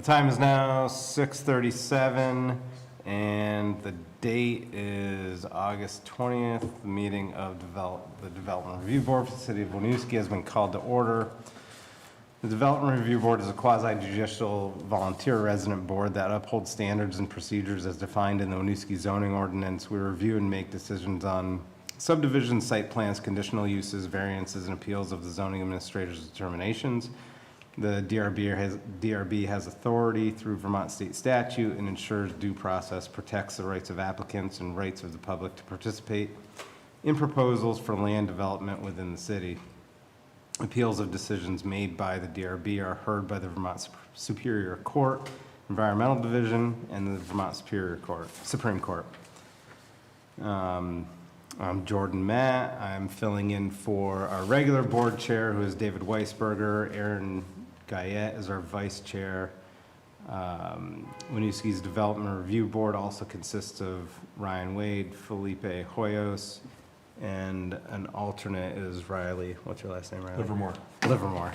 time is now 6:37, and the date is August 20th. The meeting of the Development Review Board for the City of Winooski has been called to order. The Development Review Board is a quasi-judicial volunteer resident board that upholds standards and procedures as defined in the Winooski zoning ordinance. We review and make decisions on subdivision, site plans, conditional uses, variances, and appeals of the zoning administrator's determinations. The DRB has authority through Vermont state statute and ensures due process, protects the rights of applicants and rights of the public to participate in proposals for land development within the city. Appeals of decisions made by the DRB are heard by the Vermont Superior Court, Environmental Division, and the Vermont Supreme Court. I'm Jordan Matt. I'm filling in for our regular board chair, who is David Weisberger. Aaron Guyette is our vice chair. Winooski's Development Review Board also consists of Ryan Wade, Felipe Hoyos, and an alternate is Riley. What's your last name, Riley? Livermore.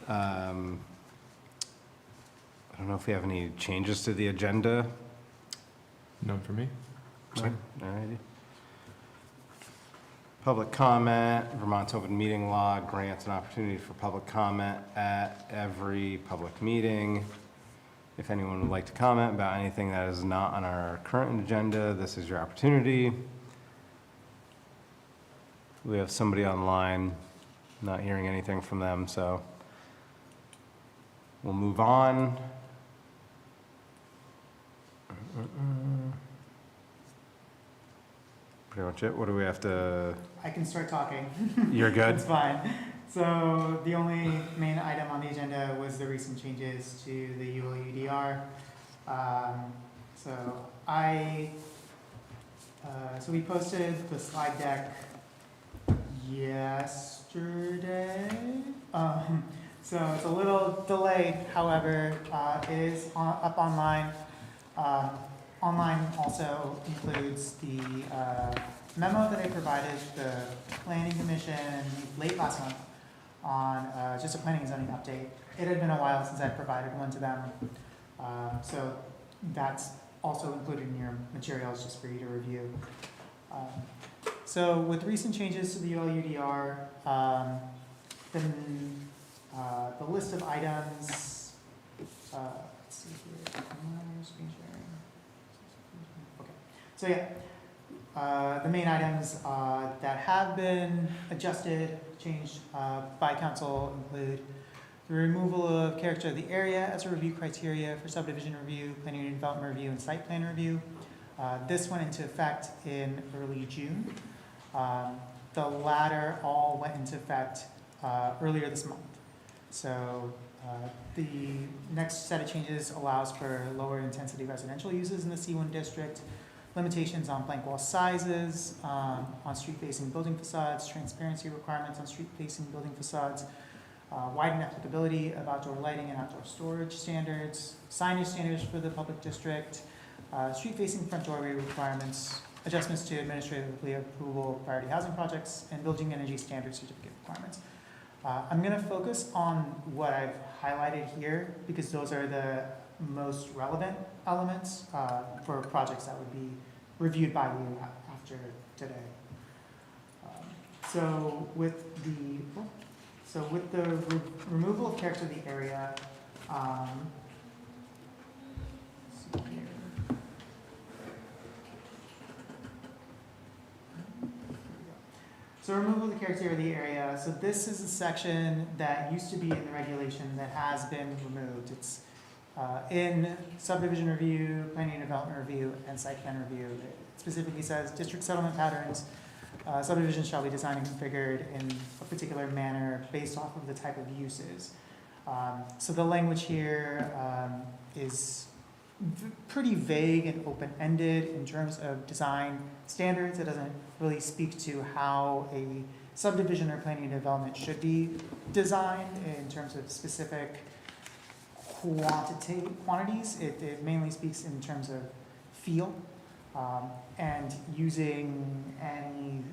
I don't know if we have any changes to the agenda. None for me. No? All righty. Public comment. Vermont's open meeting law grants an opportunity for public comment at every public meeting. If anyone would like to comment about anything that is not on our current agenda, this is your opportunity. We have somebody online, not hearing anything from them, so we'll move on. Pretty much it. What do we have to? I can start talking. You're good? That's fine. So the only main item on the agenda was the recent changes to the ULUDR. So we posted the slide deck yesterday. So it's a little delayed, however, it is up online. Online also includes the memo that I provided the Planning Commission late last month on just a planning and zoning update. It had been a while since I provided one to them, so that's also included in your materials just for you to review. So with recent changes to the ULUDR, the list of items, let's see here, screen sharing. Okay, so yeah, the main items that have been adjusted, changed by council include the removal of character of the area as a review criteria for subdivision review, planning and development review, and site plan review. This went into effect in early June. The latter all went into effect earlier this month. So the next set of changes allows for lower intensity residential uses in the C1 district, limitations on blank wall sizes, on street-facing building facades, transparency requirements on street-facing building facades, widened applicability of outdoor lighting and outdoor storage standards, signage standards for the public district, street-facing front doorway requirements, adjustments to administratively approvable priority housing projects, and building energy standard certificate requirements. I'm going to focus on what I've highlighted here because those are the most relevant elements for projects that would be reviewed by you after today. So with the removal of character of the area, let's see here. So removal of the character of the area. So this is a section that used to be in the regulation that has been removed. It's in subdivision review, planning and development review, and site plan review. It specifically says district settlement patterns, subdivisions shall be designed and configured in a particular manner based off of the type of uses. So the language here is pretty vague and open-ended in terms of design standards. It doesn't really speak to how a subdivision or planning and development should be designed in terms of specific quantities. It mainly speaks in terms of feel and using any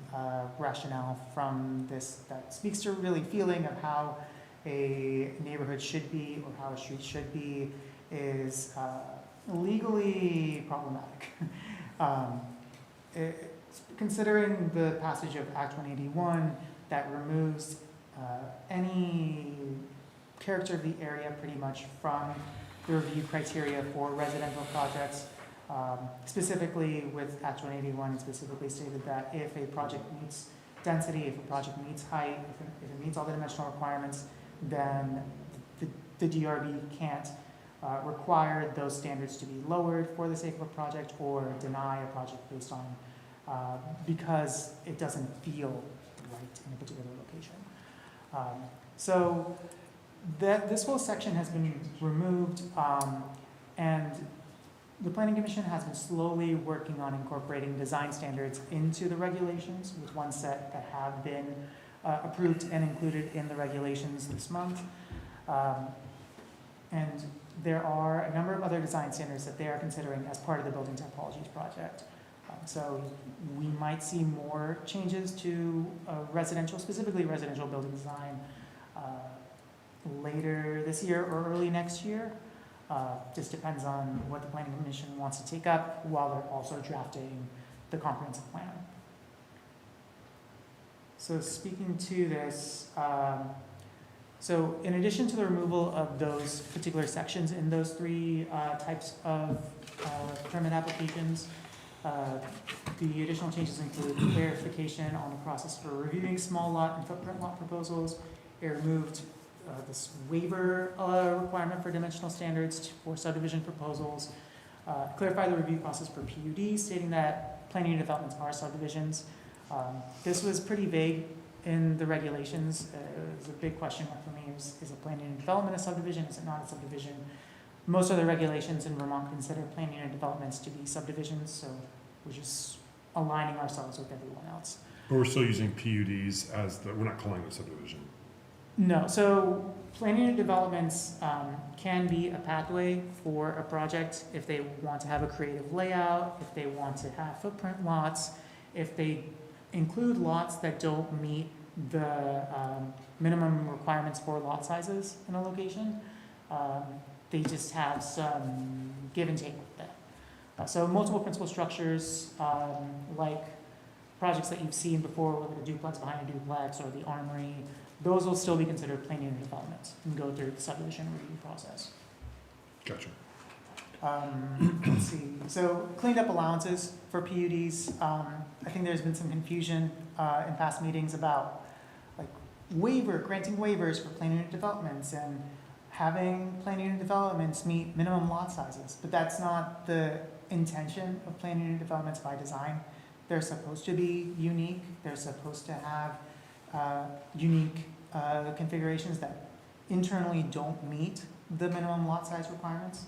rationale from this that speaks to really feeling of how a neighborhood should be or how a street should be is legally problematic. Considering the passage of Act 181 that removes any character of the area pretty much from the review criteria for residential projects, specifically with Act 181, it specifically stated that if a project meets density, if a project meets height, if it meets all the dimensional requirements, then the DRB can't require those standards to be lowered for the sake of a project or deny a project based on, because it doesn't feel right in a particular location. So this whole section has been removed, and the Planning Commission has been slowly working on incorporating design standards into the regulations, with one set that have been approved and included in the regulations this month. And there are a number of other design standards that they are considering as part of the Building Typologies project. So we might see more changes to residential, specifically residential building design, later this year or early next year. Just depends on what the Planning Commission wants to take up while they're also drafting the comprehensive plan. So speaking to this, so in addition to the removal of those particular sections in those three types of permit applications, the additional changes include clarification on the process for reviewing small lot and footprint lot proposals. It removed this waiver requirement for dimensional standards for subdivision proposals. Clarify the review process for PUD, stating that planning and developments are subdivisions. This was pretty vague in the regulations. It was a big question mark for me. Is a planning and development a subdivision? Is it not a subdivision? Most of the regulations in Vermont consider planning and developments to be subdivisions, so we're just aligning ourselves with everyone else. But we're still using PUDs as we're not calling it subdivision. No, so planning and developments can be a pathway for a project if they want to have a creative layout, if they want to have footprint lots, if they include lots that don't meet the minimum requirements for lot sizes in a location. They just have some give and take with that. So multiple principal structures, like projects that you've seen before, like a duplex behind a duplex or the armory, those will still be considered planning and development and go through the subdivision review process. Gotcha. Let's see, so cleaned up allowances for PUDs. I think there's been some confusion in past meetings about like granting waivers for planning and developments and having planning and developments meet minimum lot sizes, but that's not the intention of planning and developments by design. They're supposed to be unique. They're supposed to have unique configurations that internally don't meet the minimum lot size requirements.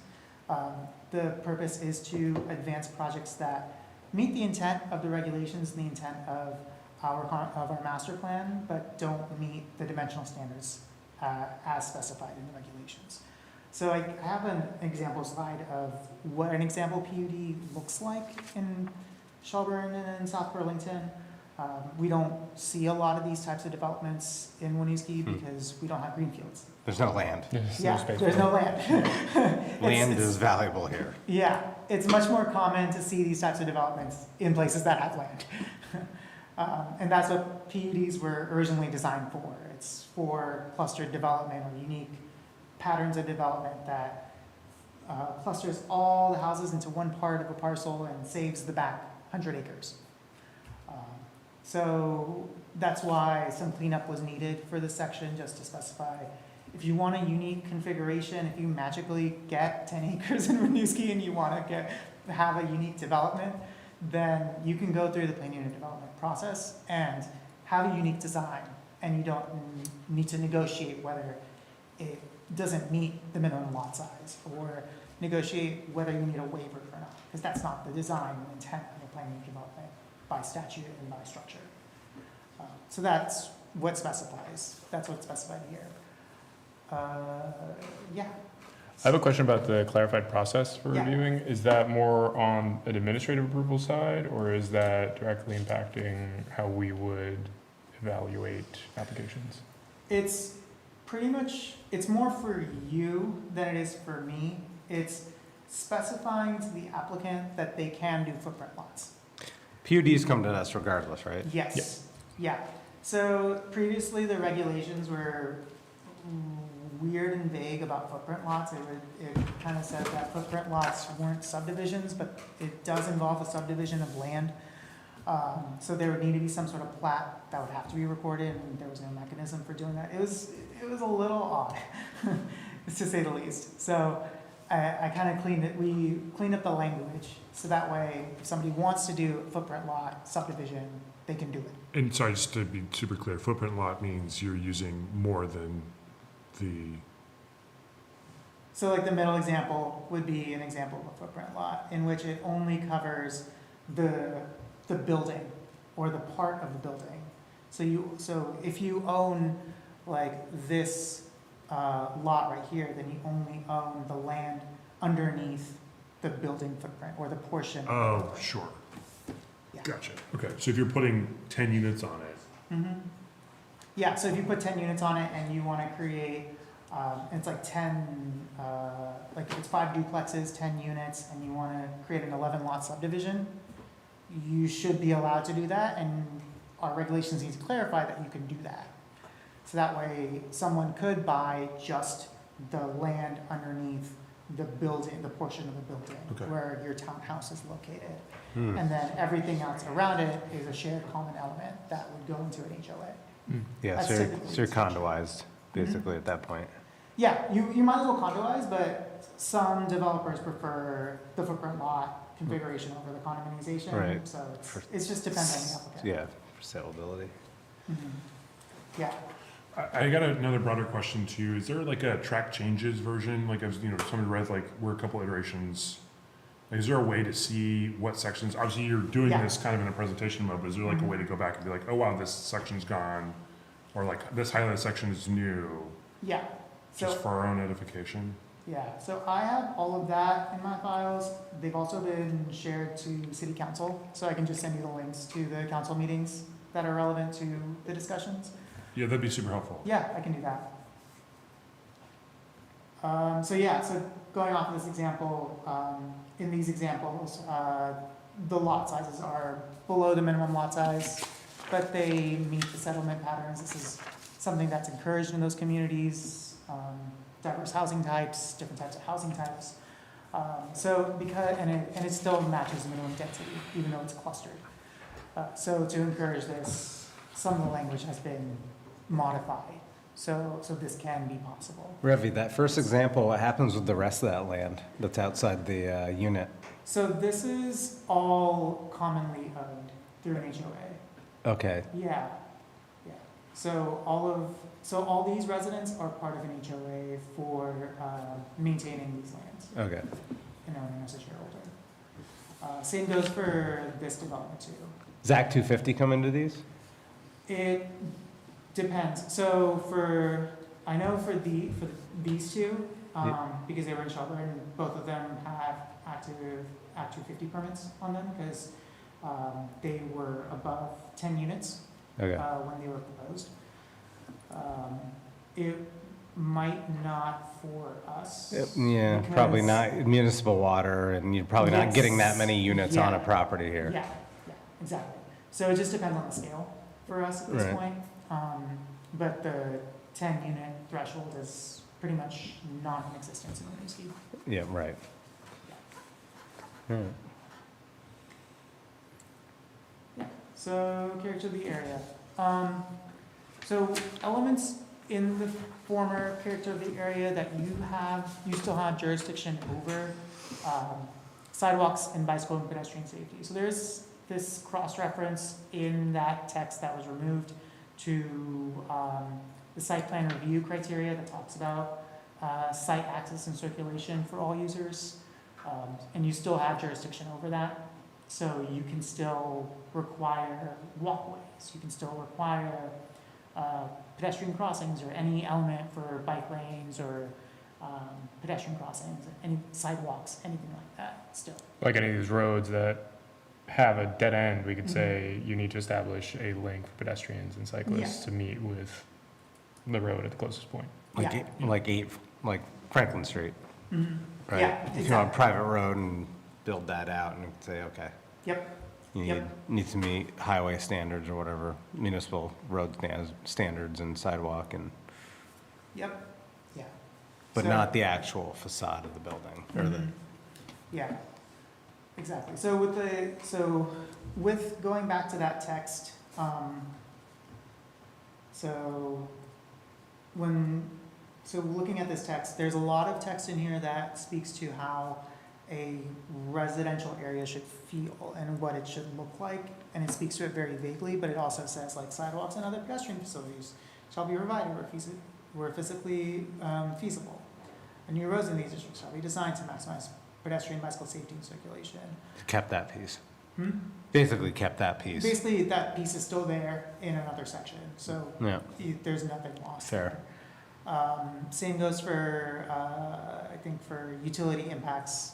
The purpose is to advance projects that meet the intent of the regulations and the intent of our master plan, but don't meet the dimensional standards as specified in the regulations. So I have an example slide of what an example PUD looks like in Shelburne and in South Burlington. We don't see a lot of these types of developments in Winooski because we don't have greenfields. There's no land. There's no land. Land is valuable here. Yeah, it's much more common to see these types of developments in places that have land. And that's what PUDs were originally designed for. It's for clustered development or unique patterns of development that clusters all the houses into one part of a parcel and saves the back 100 acres. So that's why some cleanup was needed for this section, just to specify if you want a unique configuration, if you magically get 10 acres in Winooski and you want to have a unique development, then you can go through the planning and development process and have a unique design, and you don't need to negotiate whether it doesn't meet the minimum lot size or negotiate whether you need a waiver or not, because that's not the design and intent of the planning and development by statute and by structure. So that's what specifies. That's what's specified here. Yeah. I have a question about the clarified process for Yeah. reviewing. Is that more on an administrative approval side, or is that directly impacting how we would evaluate applications? It's pretty much, it's more for you than it is for me. It's specifying to the applicant that they can do footprint lots. PUDs come to us regardless, right? Yes, yeah. So previously, the regulations were weird and vague about footprint lots. It kind of said that footprint lots weren't subdivisions, but it does involve a subdivision of land. So there would need to be some sort of plat that would have to be recorded, and there was no mechanism for doing that. It was a little odd, to say the least. So I kind of we cleaned up the language, so that way, if somebody wants to do a footprint lot subdivision, they can do it. And sorry, just to be super clear, footprint lot means you're using more than the, So like the middle example would be an example of a footprint lot, in which it only covers the building or the part of the building. So if you own like this lot right here, then you only own the land underneath the building footprint or the portion. oh, sure. Yeah. Gotcha. Okay, so if you're putting 10 units on it, Mm-hmm. Yeah, so if you put 10 units on it and you want to create, it's like 10, like if it's 5 duplexes, 10 units, and you want to create an 11 lot subdivision, you should be allowed to do that, and our regulations need to clarify that you can do that. So that way, someone could buy just the land underneath the building, the portion of the building Okay. where your townhouse is located. Hmm. And then everything else around it is a shared common element that would go into an HOA. Yeah, That's so you're, typically so you're the situation. condoized, basically, at that point. Yeah, you might as well condoize, but some developers prefer the footprint lot configuration over the condominialization. Right. So For- it's just depends on the applicant. Yeah, for saleability. Mhm. Yeah, I got another broader question to you. Is there like a track changes version? Like, as you know, somebody read like we're a couple iterations. Like, is there a way to see what sections? Obviously, you're doing Yeah. this kind of in a presentation mode, but is there like a Mhm. way to go back and be like, oh wow, this section's gone, or like this highlighted section is new, yeah. just So, for our own edification? yeah, so I have all of that in my files. They've also been shared to city council, so I can just send you the links to the council meetings that are relevant to the discussions. Yeah, that'd be super helpful. Yeah, I can do that. So going off of this example, in these examples, the lot sizes are below the minimum lot size, but they meet the settlement patterns. This is something that's encouraged in those communities, diverse housing types, different types of housing types. And it still matches the minimum density, even though it's clustered. So to encourage this, some of the language has been modified, so this can be possible. Revi, that first example, what happens with the rest of that land that's outside the unit? So this is all commonly owned through an HOA. Okay, Yeah. So all these residents are part of an HOA for maintaining these lands okay. and owning as a shareholder. Same goes for this development too. Does Act 250 come into these? It depends. So I know for these two, because they were in Shelburne, both of them have active Act 250 permits on them because they were above 10 units Okay. when they were proposed. It might not for us. Yeah, probably because- not municipal water, and you're probably not getting that Yes. many units on a Yeah. property here. Yeah, exactly. So it just depends on the scale for us at this Right. point. But the 10 unit threshold is pretty much non-existent in Winooski. Yeah, right. Hmm. So character of the area. So elements in the former character of the area that you still have jurisdiction over, sidewalks and bicycle and pedestrian safety. So there's this cross-reference in that text that was removed to the site plan review criteria that talks about site access and circulation for all users. And you still have jurisdiction over that. So you can still require walkways, you can still require pedestrian crossings or any element for bike lanes or pedestrian crossings, any sidewalks, anything like that still. Like any of these roads that have a dead end, we could Mhm. say you need to establish a link for pedestrians and cyclists Yeah. to meet with the road at the closest point. Like, Yeah. like Franklin Street, Mhm. right? Yeah, If you're on a exactly. private road and build that out and say, okay, Yep, you Yep. need to meet highway standards or whatever, municipal road standards and sidewalk and, yep, yeah. but So- not the actual facade of the building or the, Mhm. Yeah, exactly. So with going back to that text, so looking at this text, there's a lot of text in here that speaks to how a residential area should feel and what it should look like, and it speaks to it very vaguely, but it also says like sidewalks and other pedestrian facilities shall be provided where physically feasible. And new roads in these districts shall be designed to maximize pedestrian, bicycle safety and circulation. kept that piece. Hmm? Basically kept that piece. Basically, that piece is still there in another section, so Yeah, there's nothing lost. fair. Same goes for, I think for utility impacts,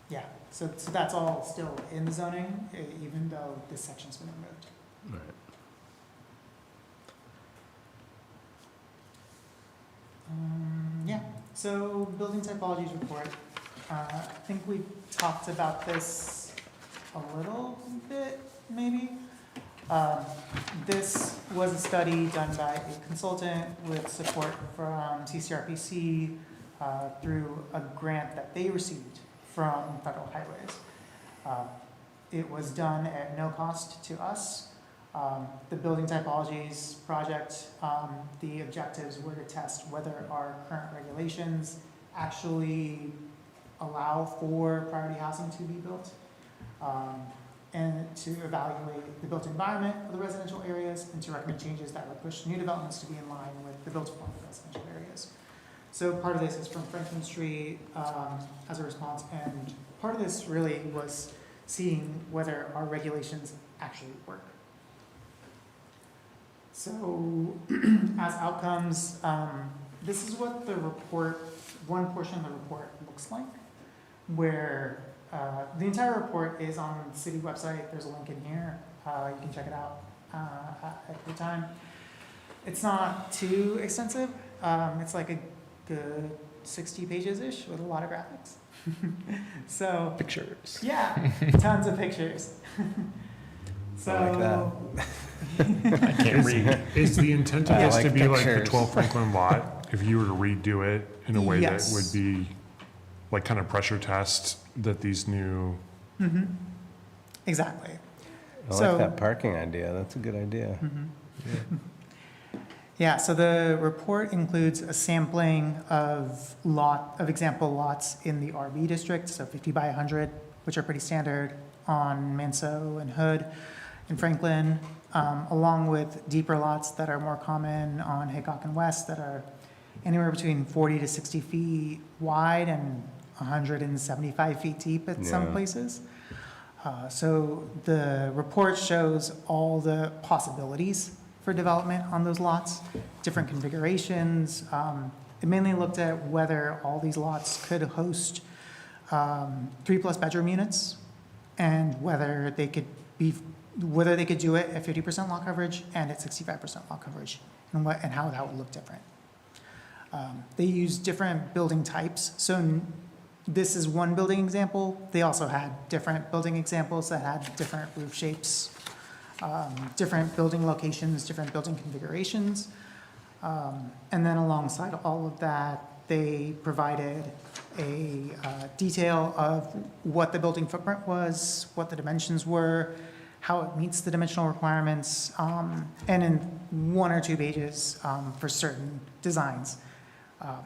yeah, so that's all still in the zoning, even though this section's been removed. Right. Yeah, so building typologies report, I think we talked about this a little bit, maybe. This was a study done by a consultant with support from CCRPC through a grant that they received from Federal Highways. It was done at no cost to us. The building typologies project, the objectives were to test whether our current regulations actually allow for priority housing to be built, and to evaluate the built environment of the residential areas and to recommend changes that would push new developments to be in line with the built form of residential areas. So part of this is from Franklin Street as a response, and part of this really was seeing whether our regulations actually work. So as outcomes, this is what the report, one portion of the report looks like, where the entire report is on the city website. There's a link in here. You can check it out at your time. It's not too extensive. It's like a good 60 pages-ish with a lot of graphics. So, Pictures. yeah, tons of pictures. So, I like that. I can't read. Is the intent of I this like to be like the pictures. 12 Franklin lot, if you were to redo it in a way Yes. that would be like kind of pressure test that these new, Mhm. Exactly. I So- like that parking idea. That's a good idea. Mhm. Yeah, so the report includes a sampling of example lots in the RB district, so 50 by 100, which are pretty standard on Manso and Hood in Franklin, along with deeper lots that are more common on Hickok and West that are anywhere between 40 to 60 feet wide and 175 feet deep at some Yeah. places. So the report shows all the possibilities for development on those lots, different configurations. It mainly looked at whether all these lots could host 3+ bedroom units and whether they could do it at 50% lot coverage and at 65% lot coverage, and how that would look different. They used different building types. So this is one building example. They also had different building examples that had different roof shapes, different building locations, different building configurations. And then alongside all of that, they provided a detail of what the building footprint was, what the dimensions were, how it meets the dimensional requirements, and in 1 or 2 pages for certain designs,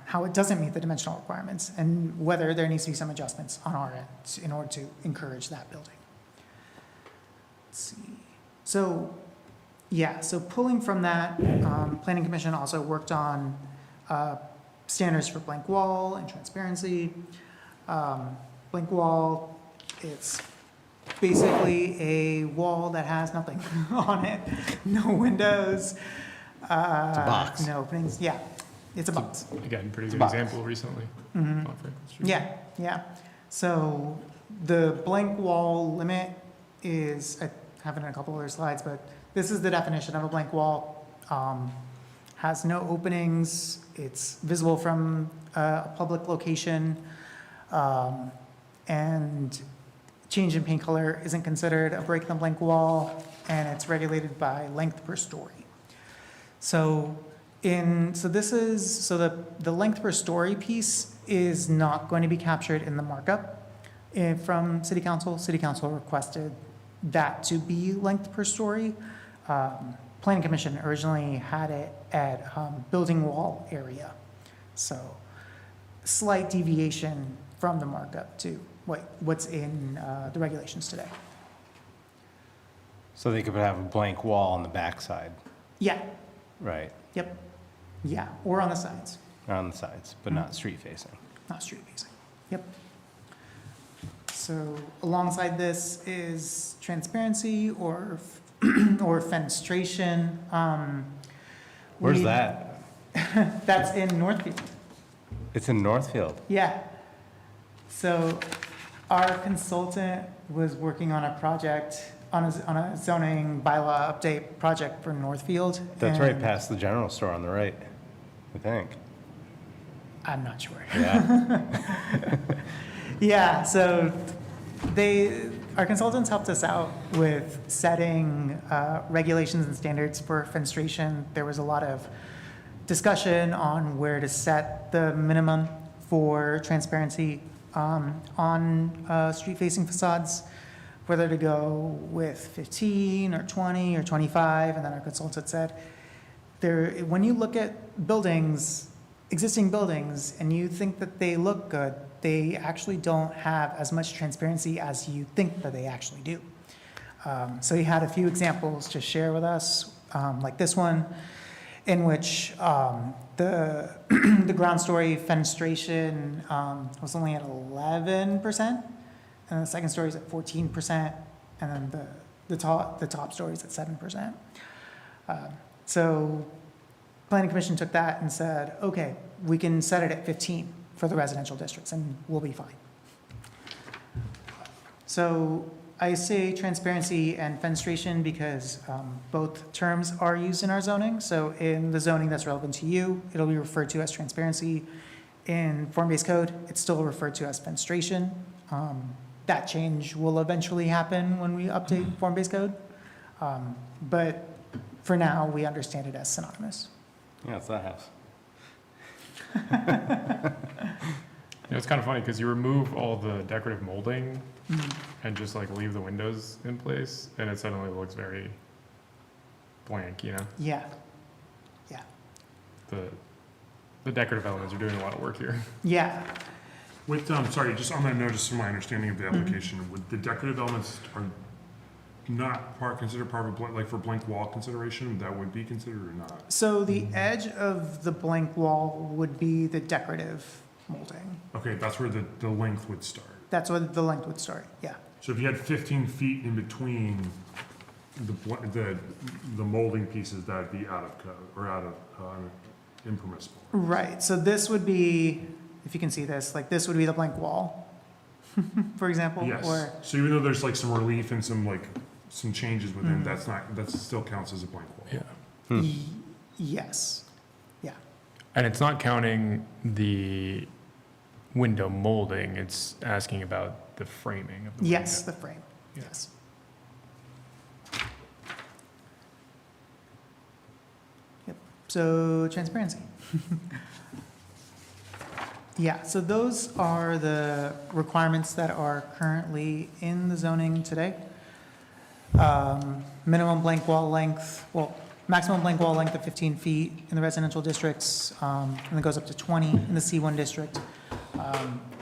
how it doesn't meet the dimensional requirements, and whether there needs to be some adjustments on our end in order to encourage that building. Let's see. So, yeah, so pulling from that, Planning Commission also worked on standards for blank wall and transparency. Blank wall, it's basically a wall that has nothing on it, no windows. It's a box. No openings, yeah, it's a box. Again, pretty It's a good box. example recently. Mhm. on Franklin Street. Yeah, yeah. So the blank wall limit is, I have it in a couple other slides, but this is the definition of a blank wall. Has no openings, it's visible from a public location, and change in paint color isn't considered a break in the blank wall, and it's regulated by length per story. So the length per story piece is not going to be captured in the markup from City Council. City Council requested that to be length per story. Planning Commission originally had it at building wall area. So slight deviation from the markup to what's in the regulations today. So they could have a blank wall on the backside, Yeah, right, yep, yeah, or on the sides, on the sides, but not street facing. not street facing. Yep. So alongside this is transparency or fenestration. Where's we- that? That's in Northfield. It's in Northfield. Yeah. So our consultant was working on a project, on a zoning bylaw update project for Northfield. That's right and past the general store on the right, I think. I'm not sure. Yeah. Yeah, so our consultants helped us out with setting regulations and standards for fenestration. There was a lot of discussion on where to set the minimum for transparency on street-facing facades, whether to go with 15 or 20 or 25, and then our consultant said, when you look at buildings, existing buildings, and you think that they look good, they actually don't have as much transparency as you think that they actually do. So he had a few examples to share with us, like this one, in which the ground story fenestration was only at 11%, and the second story is at 14%, and then the top story is at 7%. So Planning Commission took that and said, okay, we can set it at 15 for the residential districts, and we'll be fine. So I say transparency and fenestration because both terms are used in our zoning. So in the zoning that's relevant to you, it'll be referred to as transparency. In form-based code, it's still referred to as fenestration. That change will eventually happen when we update form-based code. But for now, we understand it as synonymous. Yeah, it's that house. It's kind of funny because you remove all the decorative molding and just like leave the windows in place, and it suddenly looks very blank, you know? Yeah, yeah, The decorative elements are doing a lot of work here. yeah. With, sorry, just on that note, just from my understanding of the application, would the decorative elements are not considered part of, like for blank wall consideration, that would be considered or not? So the edge of the blank wall would be the decorative molding. Okay, that's where the length would start. That's where the length would start, yeah. So if you had 15 feet in between the molding pieces, that'd be out of code, or out of, impermissible. Right, so this would be, if you can see this, like this would be the blank wall, for example, Yes, or, so even though there's like some relief and some changes within, that still counts as a blank wall. Yeah. yes, yeah, And it's not counting the window molding, it's asking about the framing of the yes, window. the frame, Yeah. yes. Yep, so transparency. Yeah, so those are the requirements that are currently in the zoning today. Minimum blank wall length, maximum blank wall length of 15 feet in the residential districts, and it goes up to 20 in the C1 district.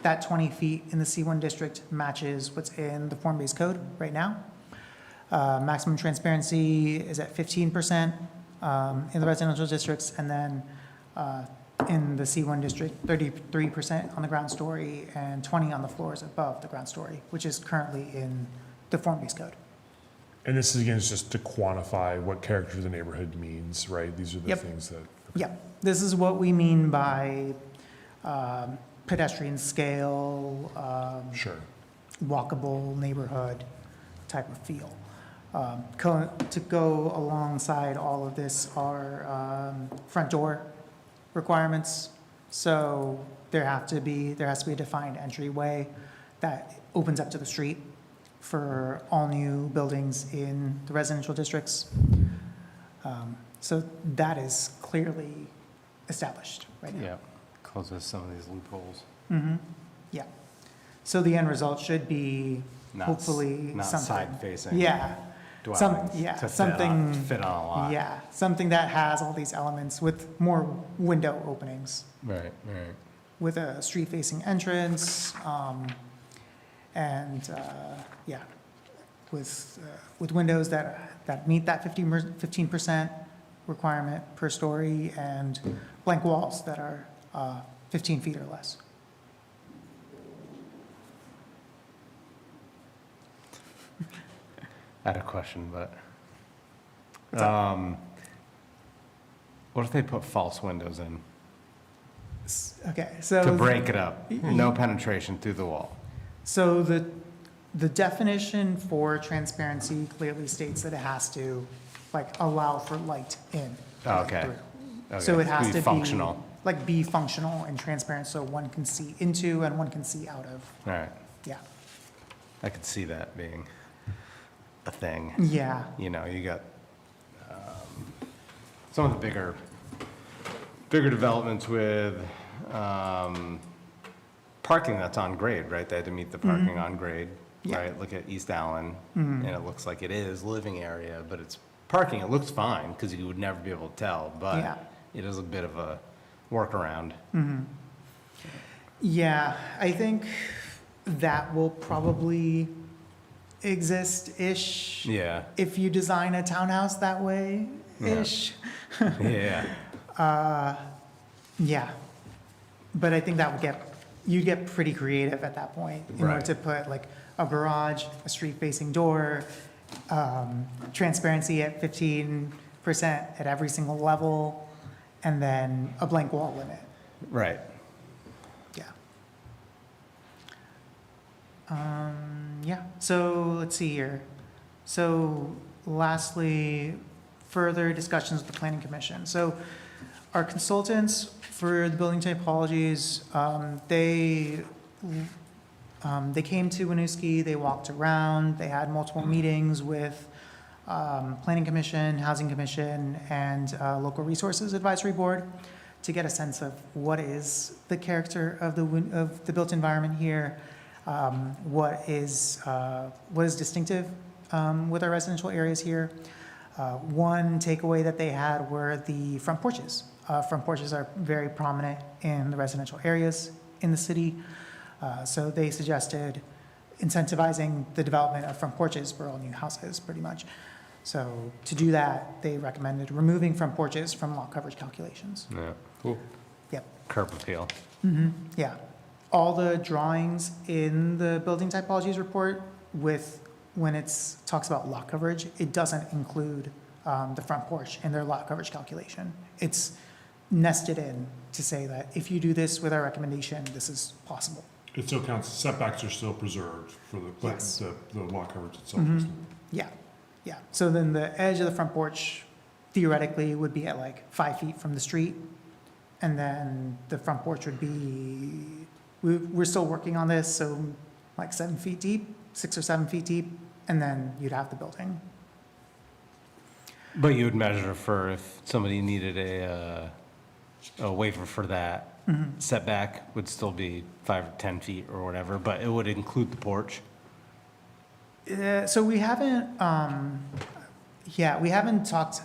That 20 feet in the C1 district matches what's in the form-based code right now. Maximum transparency is at 15% in the residential districts, and then in the C1 district, 33% on the ground story and 20 on the floors above the ground story, which is currently in the form-based code. And this is, again, just to quantify what character of the neighborhood means, right? These are the Yep. things that. Yep, this is what we mean by pedestrian scale, Sure. walkable neighborhood type of feel. To go alongside all of this are front door requirements. So there has to be a defined entryway that opens up to the street for all new buildings in the residential districts. So that is clearly established right now. Yeah, closes some of these loopholes. Mm-hmm, yeah. So the end result should be Not, hopefully not something. side-facing Yeah, dwellings yeah, to something- fit on a lot. yeah, something that has all these elements with more window openings, Right, right. with a street-facing entrance, and, yeah, with windows that meet that 15% requirement per story, and blank walls that are 15 feet or less. I had a question, but, What's up? what if they put false windows in Okay, so. to break it up? No penetration through the wall. So the definition for transparency clearly states that it has to, like, allow for light in. Oh, okay. through. So it has to be. Functional. Like, be functional and transparent, so one can see into and one can see out of, All right, yeah. I could see that being a thing. Yeah, You know, you got some of the bigger developments with parking that's on grade, right? They had to meet the parking on grade, Mm-hmm. Yeah. right? Look at East Allen, Mhm. and it looks like it is living area, but it's parking. It looks fine, because you would never be able to tell, Yeah. but it is a bit of a workaround. yeah, I think that will probably exist-ish. Yeah, If you design a townhouse that way-ish. yeah, Yeah, but I think that you'd get pretty creative at that point in order Right. to put like a garage, a street-facing door, transparency at 15% at every single level, and then a blank wall limit. right. Yeah. Yeah, so let's see here. So lastly, further discussions with the planning commission. So our consultants for the building typologies, they came to Winooski, they walked around, they had multiple meetings with planning commission, housing commission, and local resources advisory board to get a sense of what is the character of the built environment here, what is distinctive with our residential areas here. One takeaway that they had were the front porches. Front porches are very prominent in the residential areas in the city. So they suggested incentivizing the development of front porches for all new houses, pretty much. So to do that, they recommended removing front porches from lot coverage calculations. Yeah, cool. Yep. Curb appeal. Yeah. All the drawings in the building typologies report when it talks about lot coverage, it doesn't include the front porch in their lot coverage calculation. It's nested in to say that if you do this with our recommendation, this is possible. It still counts, setbacks are still preserved for but Yes. the lot coverage itself Mhm. is. Yeah, yeah. So then the edge of the front porch theoretically would be at like 5 feet from the street. And then the front porch would be, we're still working on this, so like 7 feet deep, 6 or 7 feet deep, and then you'd have the building. But you would measure for if somebody needed a waiver for that, setback would still be 5 or 10 feet or whatever, but it would include the porch. So we haven't, we haven't talked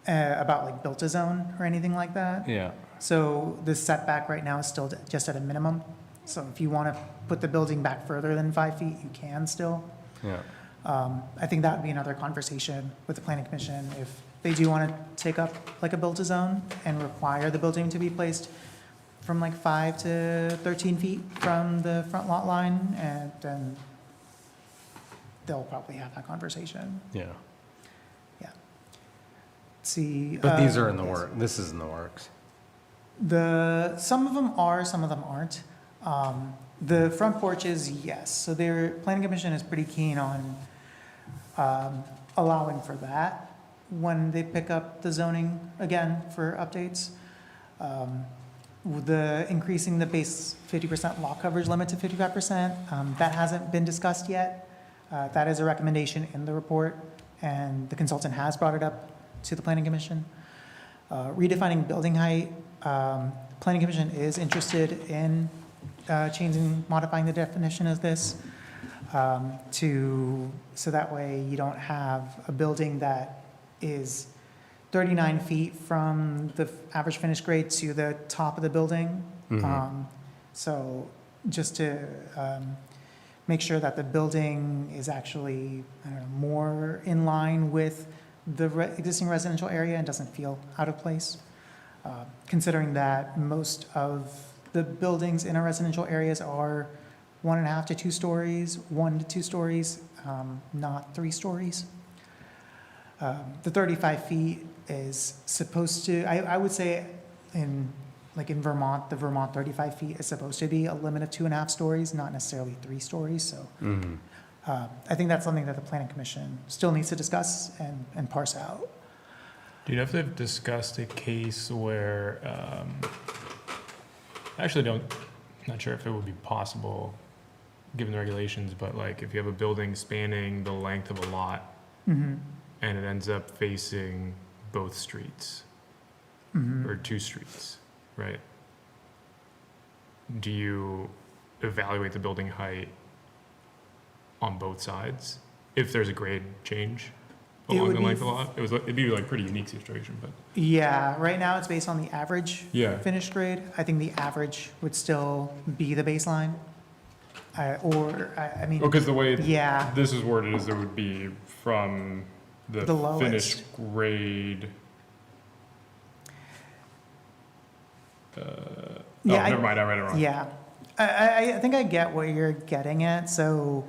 about like built-a-zone or anything like that. Yeah, So the setback right now is still just at a minimum. So if you want to put the building back further than 5 feet, you can still. yeah. I think that would be another conversation with the planning commission if they do want to take up like a built-a-zone and require the building to be placed from like 5 to 13 feet from the front lot line, and then they'll probably have that conversation. Yeah. Yeah. See. But these are in the yes. work, this is in the works. Some of them are, some of them aren't. The front porches, yes. So their planning commission is pretty keen on allowing for that when they pick up the zoning again for updates. Increasing the base 50% lot coverage limit to 55%, that hasn't been discussed yet. That is a recommendation in the report, and the consultant has brought it up to the planning commission. Redefining building height, planning commission is interested in modifying the definition of this so that way you don't have a building that is 39 feet from the average finished grade to the top of the building. So just to make sure that the building is actually, I don't know, more in line with the existing residential area and doesn't feel out of place. Considering that most of the buildings in our residential areas are 1.5 to 2 stories, 1 to 2 stories, not 3 stories. The 35 feet is supposed to, I would say in Vermont, the Vermont 35 feet is supposed to be a limit of 2.5 stories, not necessarily 3 stories. So I think that's something that the planning commission still needs to discuss and parse out. Do you have to have discussed a case where, I actually not sure if it would be possible given the regulations, but like if you have a building spanning the length of a lot and it ends up facing both streets or 2 streets, right? Do you evaluate the building height on both sides if there's a grade change along the length of the lot? It'd be like pretty unique situation, but. Yeah, right now it's based on the average Yeah. finished grade. I think the average would still be the baseline. I mean, Because the way yeah, this is worded is there would be from the lowest. finished grade. Yeah, never mind, I read it wrong. yeah. I think I get what you're getting at. So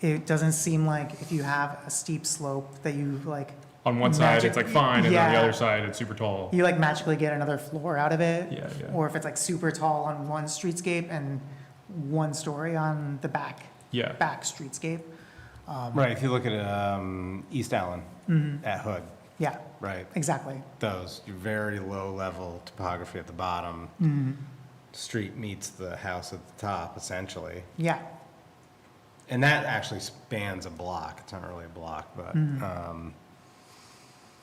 it doesn't seem like if you have a steep slope that you like, On one side, it's like fine, and then on the Yeah. other side, it's super tall. you like magically get another floor out of it. Yeah, yeah. Or if it's like super tall on one streetscape and 1 story on the back Yeah. streetscape. Right, if you look at East Allen at Hood, Yeah, right, exactly. those, your very low level topography at the bottom, street meets the house at the top, essentially. Yeah, And that actually spans a block, it's not really a block, but,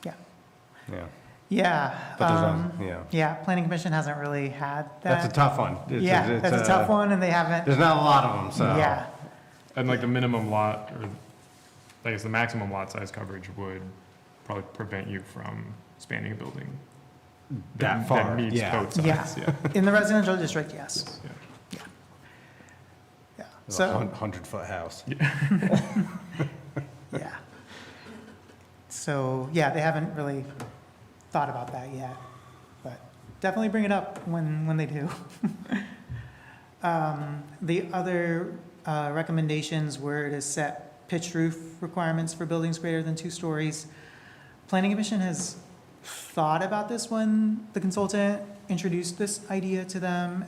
yeah. yeah. Yeah. But there's, yeah, Yeah, planning commission hasn't really had that. that's a tough one. Yeah, that's a tough one, and they haven't, There's not a lot of them, so. yeah, And like the minimum lot, or I guess the maximum lot size coverage would probably prevent you from spanning a building. That far, That meets yeah. both sides, yeah. in the residential district, yes, Yeah. yeah. It's a So, 100-foot house. yeah. So, yeah, they haven't really thought about that yet, but definitely bring it up when they do. The other recommendations were to set pitched roof requirements for buildings greater than 2 stories. Planning Commission has thought about this when the consultant introduced this idea to them.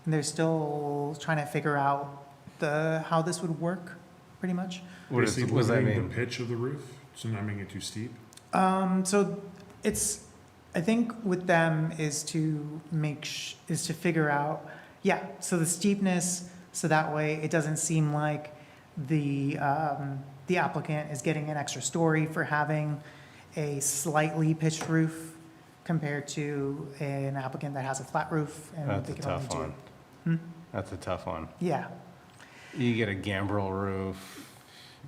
And they're still trying to figure out how this would work, pretty much. What does that Limiting mean? the pitch of the roof, so not making it too steep. So it's, I think with them is to is to figure out, yeah, so the steepness, so that way it doesn't seem like the applicant is getting an extra story for having a slightly pitched roof compared to an applicant that has a flat roof. And That's they a can only tough do- one. Hmm? That's a tough one. Yeah, You get a gambrel roof,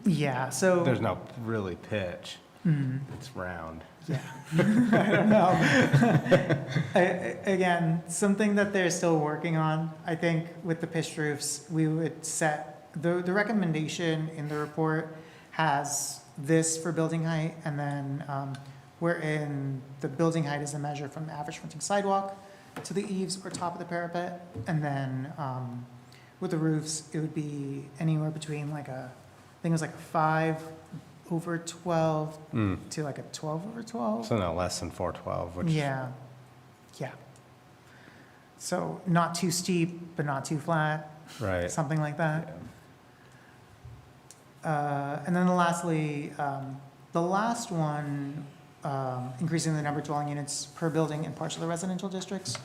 yeah, so. there's no really pitch, Hmm. it's round. Yeah, I don't know. Again, something that they're still working on. I think with the pitched roofs, we would set, the recommendation in the report has this for building height, and then wherein the building height is a measure from the average fronting sidewalk to the eaves or top of the parapet, and then with the roofs, it would be anywhere between like I think it was like a 5/12 to like a 12/12. So no less than 412, which. Yeah, yeah. So not too steep, but not too flat, Right. something like that. And then lastly, The last one, increasing the number of dwelling units per building in parts of the residential districts.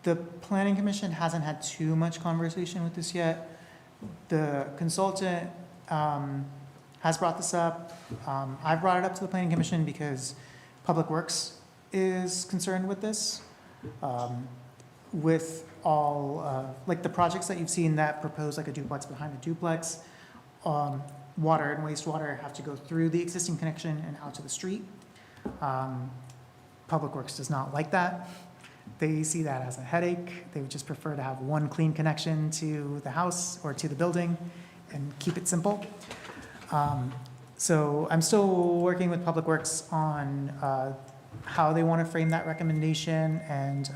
The planning commission hasn't had too much conversation with this yet. The consultant has brought this up. I've brought it up to the planning commission because Public Works is concerned with this. With all, like the projects that you've seen that propose like a duplex behind a duplex, water and wastewater have to go through the existing connection and out to the street. Public Works does not like that. They see that as a headache. They would just prefer to have one clean connection to the house or to the building and keep it simple. So I'm still working with Public Works on how they want to frame that recommendation and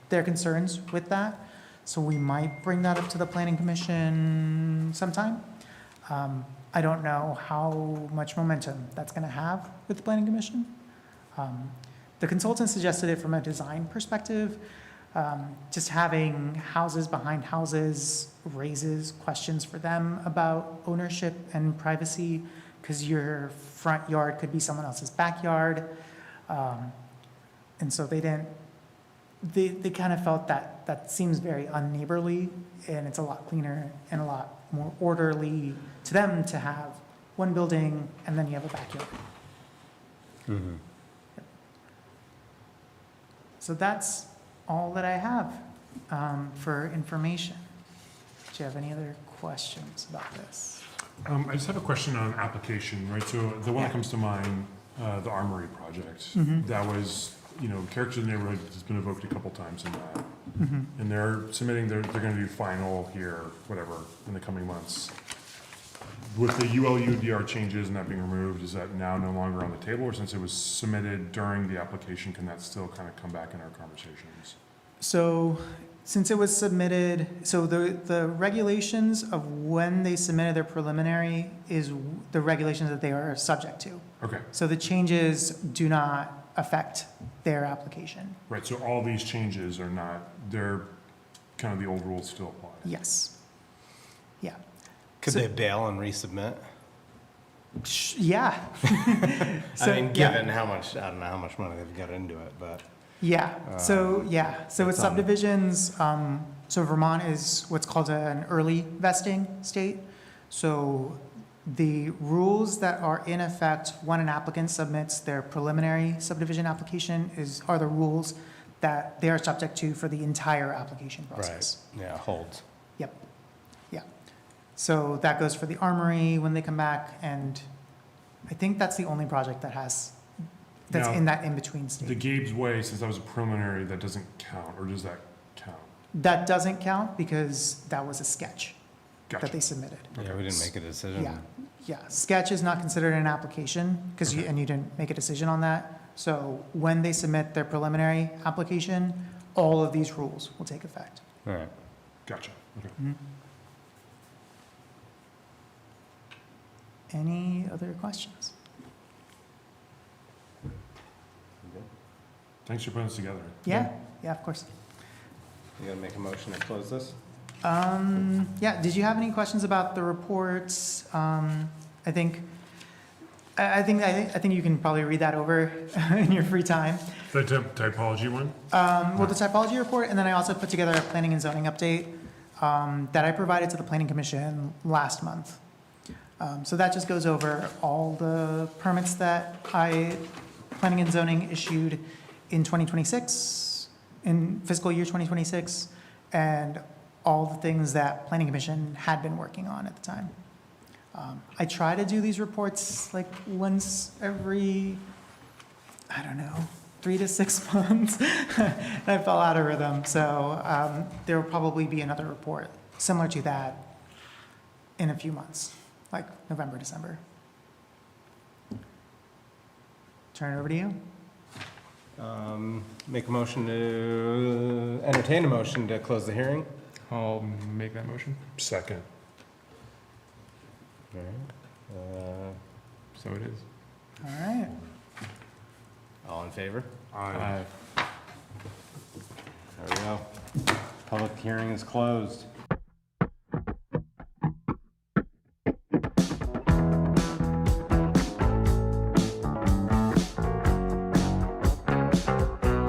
their concerns with that. So we might bring that up to the Planning Commission sometime. I don't know how much momentum that's going to have with the Planning Commission. The consultant suggested it from a design perspective. Just having houses behind houses raises questions for them about ownership and privacy, because your front yard could be someone else's backyard. And so they kind of felt that that seems very unneighborly, and it's a lot cleaner and a lot more orderly to them to have one building and then you have a backyard. Mm-hmm. So that's all that I have for information. Do you have any other questions about this? I just have a question on application, right? So the one Yeah. that comes to mind, the Armory project, Mhm. that was, character of the neighborhood has been evoked a couple times in that. Mhm. And they're submitting, they're gonna do final here, whatever, in the coming months. With the ULUDR changes and that being removed, is that now no longer on the table? Or since it was submitted during the application, can that still kind of come back in our conversations? So since it was submitted, so the regulations of when they submitted their preliminary is the regulations that they are subject to. Okay, So the changes do not affect their application. right, so all these changes are not, they're kind of the old rules still apply? Yes. Yeah. Could So- they bail and resubmit? Yeah. So, I mean, yeah. given how much, I don't know how much money they've got into it, but. Yeah, so with it's on- subdivisions, so Vermont is what's called an early vesting state. So the rules that are in effect when an applicant submits their preliminary subdivision application are the rules that they are subject to for the entire application process. Right, yeah, holds. Yep, yeah. So that goes for the Armory when they come back, and I think that's the only project that's Now, in that in-between state. The Gabe's Way, since that was a preliminary, that doesn't count, or does that count? That doesn't count because that was a sketch that Gotcha. they submitted. Yeah, we didn't make a decision. Yeah, yeah. Sketch is not considered an application because Okay. you didn't make a decision on that. So when they submit their preliminary application, all of these rules will take effect. All right. Gotcha, okay. Any other questions? Thanks for putting this together. Yeah, yeah, of course. You gonna make a motion to close this? Yeah, did you have any questions about the reports? I think you can probably read that over in your free time. The typology one? Well, the typology report, and then I also put together a planning and zoning update that I provided to the Planning Commission last month. So that just goes over all the permits that Planning and Zoning issued in 2026, in fiscal year 2026, and all the things that Planning Commission had been working on at the time. I try to do these reports like once every, 3 to 6 months. I fell out of rhythm, so there will probably be another report similar to that in a few months, like November, December. Turn it over to you. Make a motion to, entertain a motion to close the hearing? I'll make that motion. Second. All right. So it is. All right. All in favor? Aye. There we go. Public hearing is closed.